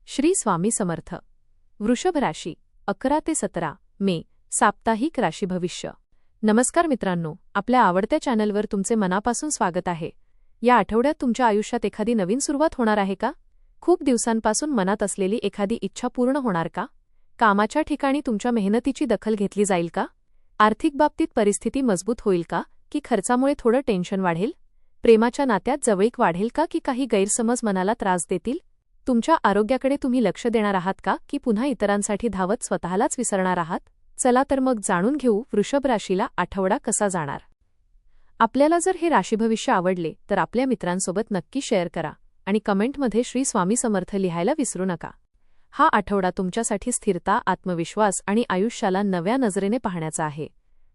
श्री स्वामी समर्थ. वृषभ राशी 11 ते 17 मे साप्ताहिक राशी भविष्य. नमस्कार मित्रांनो, आपल्या आवडत्या चॅनलवर तुमचे मनापासून स्वागत आहे. या आठवड्यात तुमच्या आयुष्यात एखादी नवीन सुरुवात होणार आहे का? खूप दिवसांपासून मनात असलेली एखादी इच्छा पूर्ण होणार का? कामाच्या ठिकाणी तुमच्या मेहनतीची दखल घेतली जाईल का? आर्थिक बाबतीत परिस्थिती मजबूत होईल का, की खर्चामुळे थोडं टेन्शन वाढेल? प्रेमाच्या नात्यात जवळीक वाढेल का, की काही गैरसमज मनाला त्रास देतील? तुमच्या आरोग्याकडे तुम्ही लक्ष देणार आहात का, की पुन्हा इतरांसाठी धावत स्वतःलाच विसरणार आहात? चला तर मग जाणून घेऊ वृषभ राशीला आठवडा कसा जाणार. आपल्याला जर हे राशीभविष्य आवडले तर आपल्या मित्रांसोबत नक्की शेअर करा आणि कमेंटमध्ये श्री स्वामी समर्थ लिहायला विसरू नका. हा आठवडा तुमच्यासाठी स्थिरता, आत्मविश्वास आणि आयुष्याला नव्या नजरेने पाहण्याचा आहे.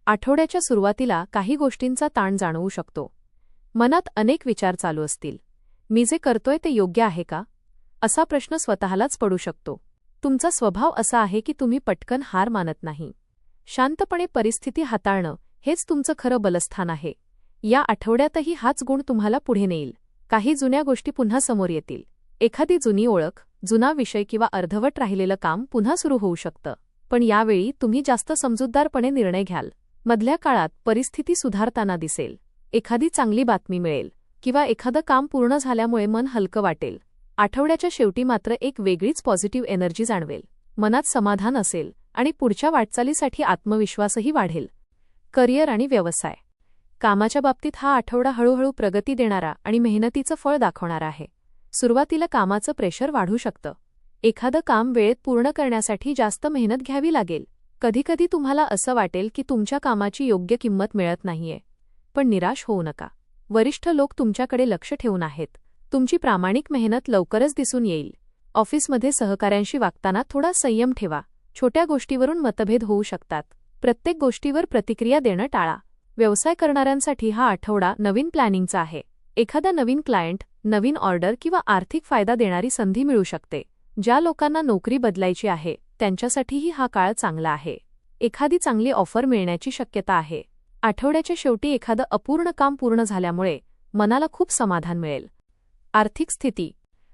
आठवड्याच्या सुरुवातीला काही गोष्टींचा ताण जाणवू शकतो. मनात अनेक विचार चालू असतील. मी जे करतोय ते योग्य आहे का, असा प्रश्न स्वतःलाच पडू शकतो. तुमचा स्वभाव असा आहे की तुम्ही पटकन हार मानत नाही. शांतपणे परिस्थिती हाताळणं हेच तुमचं खरं बलस्थान आहे. या आठवड्यातही हाच गुण तुम्हाला पुढे नेईल. काही जुन्या गोष्टी पुन्हा समोर येतील. एखादी जुनी ओळख, जुना विषय किंवा अर्धवट राहिलेलं काम पुन्हा सुरू होऊ शकतं. पण यावेळी तुम्ही जास्त समजूतदारपणे निर्णय घ्याल. मधल्या काळात परिस्थिती सुधारताना दिसेल. एखादी चांगली बातमी मिळेल किंवा एखादं काम पूर्ण झाल्यामुळे मन हलकं वाटेल. आठवड्याच्या शेवटी मात्र एक वेगळीच पॉझिटिव्ह एनर्जी जाणवेल. मनात समाधान असेल आणि पुढच्या वाटचालीसाठी आत्मविश्वासही वाढेल. करिअर आणि व्यवसाय. कामाच्या बाबतीत हा आठवडा हळूहळू प्रगती देणारा आणि मेहनतीचं फळ दाखवणारा आहे. सुरुवातीला कामाचं प्रेशर वाढू शकतं. एखादं काम वेळेत पूर्ण करण्यासाठी जास्त मेहनत घ्यावी लागेल. कधीकधी तुम्हाला असं वाटेल की तुमच्या कामाची योग्य किंमत मिळत नाहीये. पण निराश होऊ नका. वरिष्ठ लोक तुमच्याकडे लक्ष ठेवून आहेत. तुमची प्रामाणिक मेहनत लवकरच दिसून येईल. ऑफिसमध्ये सहकाऱ्यांशी वागताना थोडा संयम ठेवा. छोट्या गोष्टीवरून मतभेद होऊ शकतात. प्रत्येक गोष्टीवर प्रतिक्रिया देणं टाळा. व्यवसाय करणाऱ्यांसाठी हा आठवडा नवीन प्लॅनिंगचा आहे. एखादा नवीन क्लायंट, नवीन ऑर्डर किंवा आर्थिक फायदा देणारी संधी मिळू शकते. ज्या लोकांना नोकरी बदलायची आहे त्यांच्यासाठीही हा काळ चांगला आहे. एखादी चांगली ऑफर मिळण्याची शक्यता आहे. आठवड्याच्या शेवटी एखादं अपूर्ण काम पूर्ण झाल्यामुळे मनाला खूप समाधान मिळेल. आर्थिक स्थिती.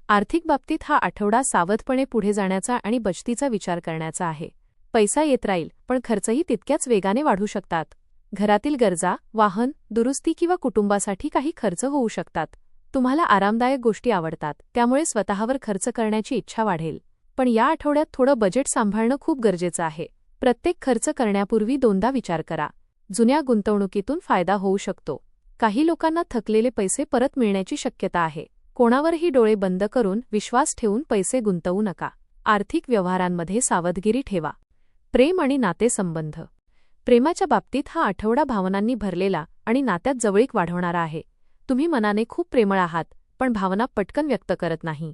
आर्थिक बाबतीत हा आठवडा सावधपणे पुढे जाण्याचा आणि बचतीचा विचार करण्याचा आहे. पैसा येत राहील, पण खर्चही तितक्याच वेगाने वाढू शकतात. घरातील गरजा, वाहन, दुरुस्ती किंवा कुटुंबासाठी काही खर्च होऊ शकतात. तुम्हाला आरामदायक गोष्टी आवडतात, त्यामुळे स्वतःवर खर्च करण्याची इच्छा वाढेल. पण या आठवड्यात थोडं बजेट सांभाळणं खूप गरजेचं आहे. प्रत्येक खर्च करण्यापूर्वी दोनदा विचार करा. जुन्या गुंतवणुकीतून फायदा होऊ शकतो. काही लोकांना थकलेले पैसे परत मिळण्याची शक्यता आहे. कोणावरही डोळे बंद करून विश्वास ठेवून पैसे गुंतवू नका. आर्थिक व्यवहारांमध्ये सावधगिरी ठेवा. प्रेम आणि नातेसंबंध. प्रेमाच्या बाबतीत हा आठवडा भावनांनी भरलेला आणि नात्यात जवळीक वाढवणारा आहे. तुम्ही मनाने खूप प्रेमळ आहात, पण भावना पटकन व्यक्त करत नाही.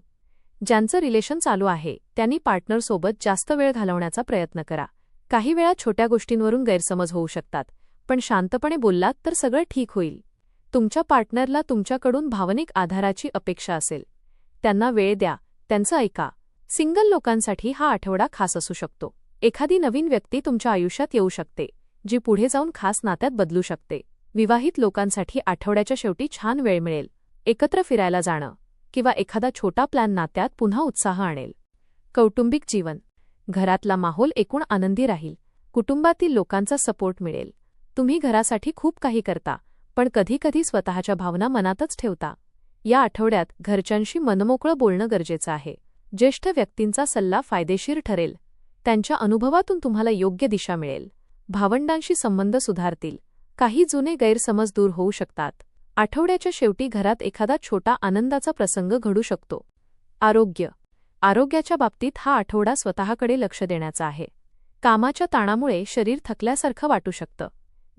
ज्यांचं रिलेशन चालू आहे त्यांनी पार्टनरसोबत जास्त वेळ घालवण्याचा प्रयत्न करा. काही वेळा छोट्या गोष्टींवरून गैरसमज होऊ शकतात, पण शांतपणे बोललात तर सगळं ठीक होईल. तुमच्या पार्टनरला तुमच्याकडून भावनिक आधाराची अपेक्षा असेल. त्यांना वेळ द्या, त्यांचं ऐका. सिंगल लोकांसाठी हा आठवडा खास असू शकतो. एखादी नवीन व्यक्ती तुमच्या आयुष्यात येऊ शकते, जी पुढे जाऊन खास नात्यात बदलू शकते. विवाहित लोकांसाठी आठवड्याच्या शेवटी छान वेळ मिळेल. एकत्र फिरायला जाणं किंवा एखादा छोटा प्लॅन नात्यात पुन्हा उत्साह आणेल. कौटुंबिक जीवन. घरातला माहोल एकूण आनंदी राहील. कुटुंबातील लोकांचा सपोर्ट मिळेल. तुम्ही घरासाठी खूप काही करता, पण कधीकधी स्वतःच्या भावना मनातच ठेवता. या आठवड्यात घरच्यांशी मनमोकळं बोलणं गरजेचं आहे. ज्येष्ठ व्यक्तींचा सल्ला फायदेशीर ठरेल. त्यांच्या अनुभवातून तुम्हाला योग्य दिशा मिळेल. भावंडांशी संबंध सुधारतील. काही जुने गैरसमज दूर होऊ शकतात. आठवड्याच्या शेवटी घरात एखादा छोटा आनंदाचा प्रसंग घडू शकतो. आरोग्य. आरोग्याच्या बाबतीत हा आठवडा स्वतःकडे लक्ष देण्याचा आहे. कामाच्या ताणामुळे शरीर थकल्यासारखं वाटू शकतं.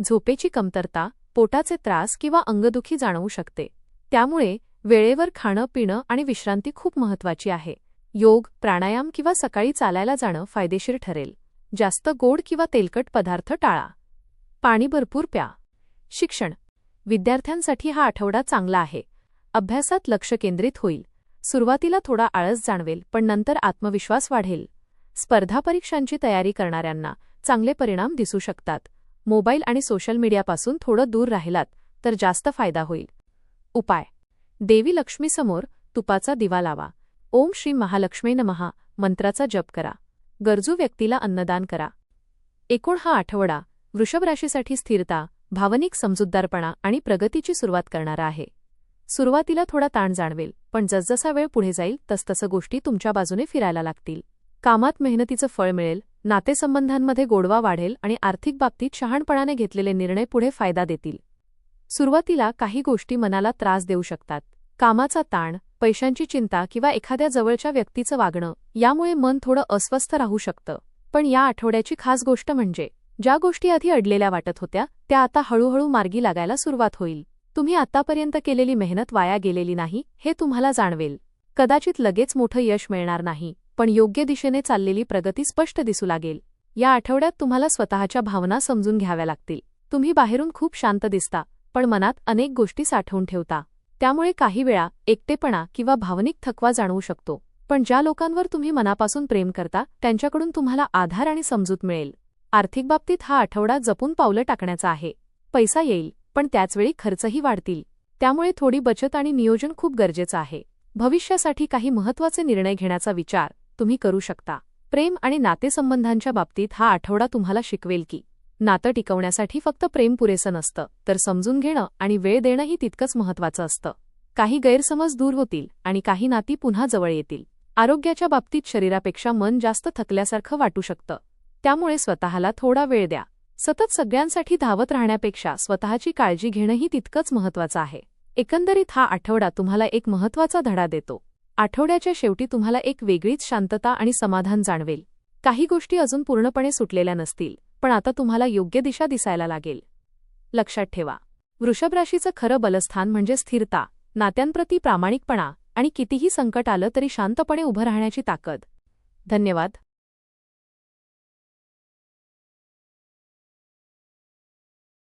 झोपेची कमतरता, पोटाचे त्रास किंवा अंगदुखी जाणवू शकते. त्यामुळे वेळेवर खाणं, पिणं आणि विश्रांती खूप महत्त्वाची आहे. योग, प्राणायाम किंवा सकाळी चालायला जाणं फायदेशीर ठरेल. जास्त गोड किंवा तेलकट पदार्थ टाळा. पाणी भरपूर प्या. शिक्षण. विद्यार्थ्यांसाठी हा आठवडा चांगला आहे. अभ्यासात लक्ष केंद्रित होईल. सुरुवातीला थोडा आळस जाणवेल, पण नंतर आत्मविश्वास वाढेल. स्पर्धा परीक्षांची तयारी करणाऱ्यांना चांगले परिणाम दिसू शकतात. मोबाईल आणि सोशल मीडियापासून थोडं दूर राहिलात तर जास्त फायदा होईल. उपाय. देवी लक्ष्मीसमोर तुपाचा दिवा लावा. ओम श्री महालक्ष्मी नमः मंत्राचा जप करा. गरजू व्यक्तीला अन्नदान करा. एकूण हा आठवडा वृषभ राशीसाठी स्थिरता, भावनिक समजूतदारपणा आणि प्रगतीची सुरुवात करणारा आहे. सुरुवातीला थोडा ताण जाणवेल, पण जसजसा वेळ पुढे जाईल तसतसं गोष्टी तुमच्या बाजूने फिरायला लागतील. कामात मेहनतीचं फळ मिळेल, नातेसंबंधांमध्ये गोडवा वाढेल आणि आर्थिक बाबतीत शहाणपणाने घेतलेले निर्णय पुढे फायदा देतील. सुरुवातीला काही गोष्टी मनाला त्रास देऊ शकतात. कामाचा ताण, पैशांची चिंता किंवा एखाद्या जवळच्या व्यक्तीचं वागणं यामुळे मन थोडं अस्वस्थ राहू शकतं. पण या आठवड्याची खास गोष्ट म्हणजे ज्या गोष्टी आधी अडलेल्या वाटत होत्या त्या आता हळूहळू मार्गी लागायला सुरुवात होईल. तुम्ही आतापर्यंत केलेली मेहनत वाया गेलेली नाही हे तुम्हाला जाणवेल. कदाचित लगेच मोठं यश मिळणार नाही, पण योग्य दिशेने चाललेली प्रगती स्पष्ट दिसू लागेल. या आठवड्यात तुम्हाला स्वतःच्या भावना समजून घ्याव्या लागतील. तुम्ही बाहेरून खूप शांत दिसता, पण मनात अनेक गोष्टी साठवून ठेवता. त्यामुळे काही वेळा एकटेपणा किंवा भावनिक थकवा जाणवू शकतो. पण ज्या लोकांवर तुम्ही मनापासून प्रेम करता त्यांच्याकडून तुम्हाला आधार आणि समजूत मिळेल. आर्थिक बाबतीत हा आठवडा जपून पावलं टाकण्याचा आहे. पैसा येईल, पण त्याचवेळी खर्चही वाढतील. त्यामुळे थोडी बचत आणि नियोजन खूप गरजेचं आहे. भविष्यासाठी काही महत्त्वाचे निर्णय घेण्याचा विचार तुम्ही करू शकता. प्रेम आणि नातेसंबंधांच्या बाबतीत हा आठवडा तुम्हाला शिकवेल की नातं टिकवण्यासाठी फक्त प्रेम पुरेसं नसतं, तर समजून घेणं आणि वेळ देणंही तितकंच महत्त्वाचं असतं. काही गैरसमज दूर होतील आणि काही नाती पुन्हा जवळ येतील. आरोग्याच्या बाबतीत शरीरापेक्षा मन जास्त थकल्यासारखं वाटू शकतं. त्यामुळे स्वतःला थोडा वेळ द्या. सतत सगळ्यांसाठी धावत राहण्यापेक्षा स्वतःची काळजी घेणंही तितकंच महत्त्वाचं आहे. एकंदरीत हा आठवडा तुम्हाला एक महत्त्वाचा धडा देतो. आठवड्याच्या शेवटी तुम्हाला एक वेगळीच शांतता आणि समाधान जाणवेल. काही गोष्टी अजून पूर्णपणे सुटलेल्या नसतील, पण आता तुम्हाला योग्य दिशा दिसायला लागेल. लक्षात ठेवा, वृषभ राशीचं खरं बलस्थान म्हणजे स्थिरता, नात्यांप्रती प्रामाणिकपणा आणि कितीही संकट आलं तरी शांतपणे उभं राहण्याची ताकद. धन्यवाद.